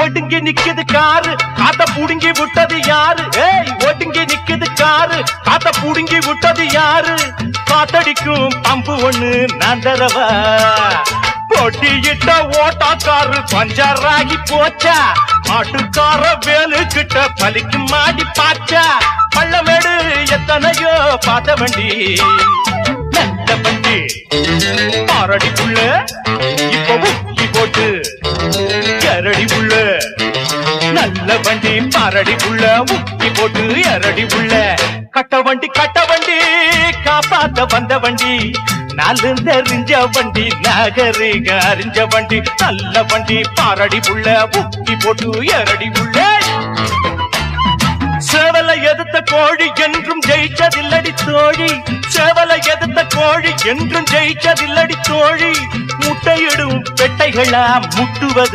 ஒடுங்கி நிக்குது காரு காத்த புடுங்கி விட்டது யாரு? ஏய் ஒடுங்கி நிக்குது காரு காத்த புடுங்கி விட்டது யாரு? காத்தடிக்கும் பம்பு ஒண்ணு நான் தரவா? பொட்டியிட்ட ஓட்டாக்காரு பஞ்சராகி போச்சா? மாட்டுக்கார வேலு கிட்ட பலிக்கு மாடி பாச்சா? பள்ளமேடு எத்தனையோ பார்த்த வண்டி நல்ல வண்டி பாரடி புள்ள இப்பவும் போட்டு எரடி புள்ள நல்ல வண்டி பாரடி புள்ள முக்கி போட்டு எரடி புள்ள கட்ட வண்டி காப்பாத்த வந்த வண்டி நாலு தெரிஞ்ச வண்டி நகரிக அறிஞ்ச வண்டி நல்ல வண்டி பாரடி புள்ள முக்கி போட்டு எரடி புள்ள சேவலை எதிர்த்த கோழி என்றும் ஜெயிச்சதில்லடி தோழி சேவலை எதிர்த்த கோழி என்றும் ஜெயிச்சதில்லடி தோழி முட்டையிடும் பெட்டைகளா முட்டுவது